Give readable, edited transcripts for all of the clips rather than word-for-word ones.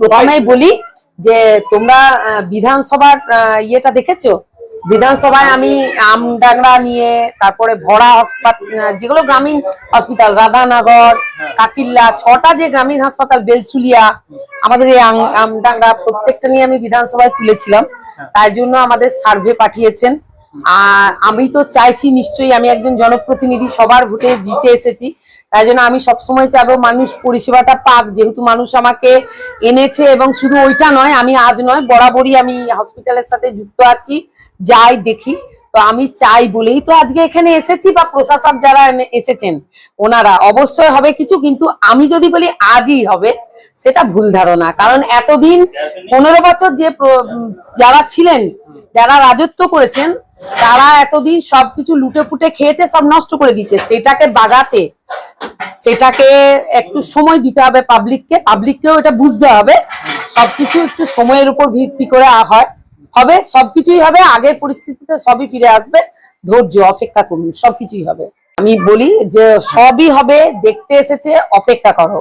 প্রথমেই বলি যে তোমরা বিধানসভার ইয়েটা দেখেছো? বিধানসভায় আমি আমডাংরা নিয়ে, তারপরে ভরা হাসপাতাল, যেগুলো গ্রামীণ হসপিটাল, রাধানগর, কাকিল্লা, 6টা যে গ্রামীণ হাসপাতাল, বেলসুলিয়া, আমাদের এই আমডাংরা, প্রত্যেকটা নিয়ে আমি বিধানসভায় তুলেছিলাম। তাই জন্য আমাদের সার্ভে পাঠিয়েছেন। আমি তো চাইছি, নিশ্চয়ই আমি একজন জনপ্রতিনিধি, সবার ভোটে জিতে এসেছি, তাই জন্য আমি সবসময় চাইবো মানুষ পরিষেবাটা পাক। যেহেতু মানুষ আমাকে এনেছে, এবং শুধু ওইটা নয়, আমি আজ নয়, বরাবরই আমি হসপিটালের সাথে যুক্ত আছি, যাই দেখি। তো আমি চাই বলেই তো আজকে এখানে এসেছি, বা প্রশাসক যারা এসেছেন ওনারা, অবশ্যই হবে কিছু। কিন্তু আমি যদি বলি আজই হবে, সেটা ভুল ধারণা। কারণ এতদিন 15 বছর যে যারা ছিলেন, যারা রাজত্ব করেছেন, তারা এতদিন সবকিছু লুটে ফুটে খেয়েছে, সব নষ্ট করে দিচ্ছে। সেটাকে বাগাতে, সেটাকে একটু সময় দিতে হবে পাবলিককেও এটা বুঝতে হবে। সবকিছু একটু সময়ের উপর ভিত্তি করে হবে, সবকিছুই হবে। আগের পরিস্থিতিতে সবই ফিরে আসবে, ধৈর্য, অপেক্ষা করুন, সবকিছুই হবে। আমি বলি যে সবই হবে, দেখতে এসেছে, অপেক্ষা করো।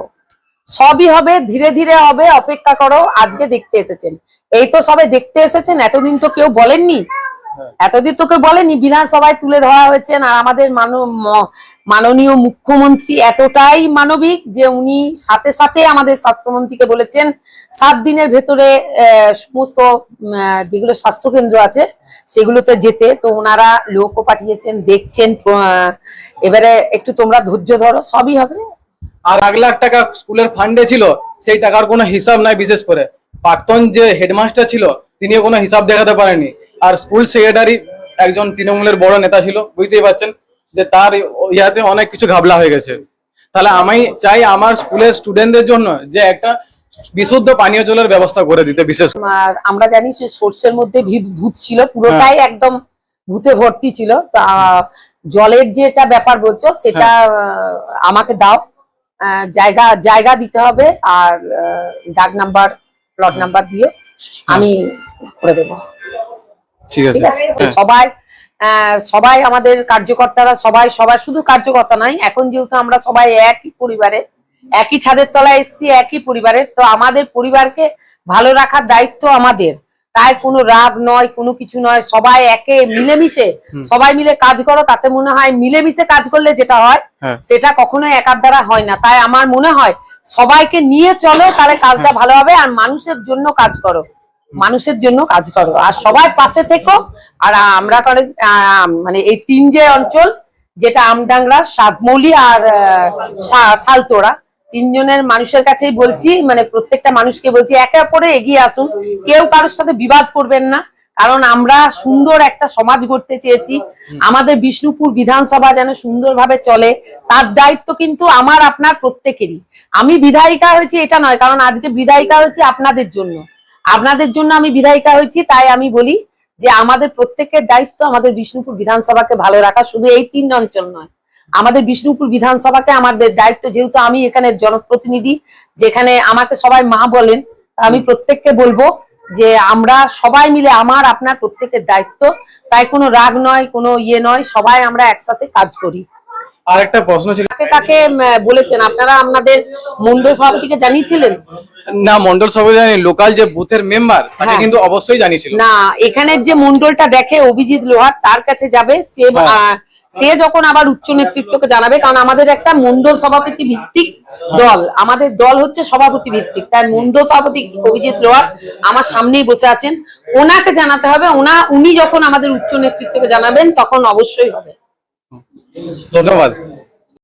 সবই হবে, ধীরে ধীরে হবে, অপেক্ষা করো। আজকে দেখতে এসেছেন, এই তো সবে দেখতে এসেছেন, এতদিন তো কেউ বলেননি। এতদিন তোকে বলেনি, বিধানসভায় তুলে ধরা হয়েছেন। আর আমাদের মাননীয় মুখ্যমন্ত্রী এতটাই মানবিক যে উনি সাথে সাথে আমাদের স্বাস্থ্যমন্ত্রীকে বলেছেন 7 দিনের ভেতরে সমস্ত যেগুলো স্বাস্থ্যকেন্দ্র আছে সেগুলোতে যেতে। তো ওনারা লোকও পাঠিয়েছেন, দেখছেন। এবারে একটু তোমরা ধৈর্য ধরো, সবই হবে। আর 1 লাখ টাকা স্কুলের ফান্ডে ছিল, সেই টাকার কোনো হিসাব নাই। বিশেষ করে প্রাক্তন যে হেডমাস্টার ছিল, তিনিও কোনো হিসাব দেখাতে পারেনি। আর স্কুল সেক্রেটারি একজন তৃণমূলের বড় নেতা ছিল, বুঝতেই পারছেন যে তার ইয়াতে অনেক কিছু ঘাবলা হয়ে গেছে। তাহলে আমি চাই আমার স্কুলের স্টুডেন্টদের জন্য যে একটা বিশুদ্ধ পানীয় জলের ব্যবস্থা করে দিতে। বিশেষ আমরা জানি যে সোর্সের মধ্যে ভূত ছিল, পুরোটাই একদম ভূতে ভর্তি ছিল। তা জলের যেটা ব্যাপার বলছো, সেটা আমাকে দাও, জায়গা দিতে হবে, আর ডাক নাম্বার, প্লট নাম্বার দিও, আমি করে দেবো। ঠিক আছে। সবাই আমাদের কার্যকর্তারা, সবাই শুধু কার্যকর্তা নয়, এখন যেহেতু আমরা সবাই একই পরিবারে, একই ছাদের তলায় এসেছি, একই পরিবারের, তো আমাদের পরিবারকে ভালো রাখার দায়িত্ব আমাদের। তাই কোনো রাগ নয়, কোনো কিছু নয়, সবাই একে মিলেমিশে, সবাই মিলে কাজ করো। তাতে মনে হয় মিলেমিশে কাজ করলে যেটা হয়, সেটা কখনোই একার দ্বারা হয় না। তাই আমার মনে হয় সবাইকে নিয়ে চলো, তাহলে কাজটা ভালো হবে। আর মানুষের জন্য কাজ করো, মানুষের জন্য কাজ করো, আর সবাই পাশে থেকো। আর আমরা মানে এই 3 যে অঞ্চল, যেটা আমডাংরা, সাতমৌলি আর সালতোড়া, 3 জনের মানুষের কাছেই বলছি, মানে প্রত্যেকটা মানুষকে বলছি, একে অপরে এগিয়ে আসুন, কেউ কারোর সাথে বিবাদ করবেন না। কারণ আমরা সুন্দর একটা সমাজ গড়তে চেয়েছি। আমাদের বিষ্ণুপুর বিধানসভা যেন সুন্দরভাবে চলে, তার দায়িত্ব কিন্তু আমার আপনার প্রত্যেকেরই। আমি বিধায়িকা হয়েছি এটা নয়, কারণ আজকে বিধায়িকা হয়েছি আপনাদের জন্য আমি বিধায়িকা হয়েছি। তাই আমি বলি যে আমাদের প্রত্যেকের দায়িত্ব আমাদের বিষ্ণুপুর বিধানসভাকে ভালো রাখা। শুধু এই 3 অঞ্চল নয়, আমাদের বিষ্ণুপুর বিধানসভাকে আমাদের দায়িত্ব। যেহেতু আমি এখানে জনপ্রতিনিধি, যেখানে আমাকে সবাই মা বলেন, আমি প্রত্যেককে বলবো যে আমরা সবাই মিলে, আমার আপনার প্রত্যেকের দায়িত্ব। তাই কোনো রাগ নয়, কোনো ইয়ে নয়, সবাই আমরা একসাথে কাজ করি। আর একটা প্রশ্ন ছিল, কাকে বলেছেন আপনারা? আপনাদের মন্ডল সভাপতিকে জানিয়েছিলেন? না, মন্ডল সভাপতি জানি, লোকাল যে বুথের মেম্বার তাকে কিন্তু অবশ্যই জানিয়েছিল। না, এখানের যে মন্ডলটা দেখে অভিজিৎ লোহার, তার কাছে যাবে। সে যখন আবার উচ্চ নেতৃত্বকে জানাবে, কারণ আমাদের একটা মন্ডল সভাপতি ভিত্তিক দল, আমাদের দল হচ্ছে সভাপতি ভিত্তিক। তাই মন্ডল সভাপতি অভিজিৎ লোহার আমার সামনেই বসে আছেন, ওনাকে জানাতে হবে। উনি যখন আমাদের উচ্চ নেতৃত্বকে জানাবেন, তখন অবশ্যই হবে। ধন্যবাদ।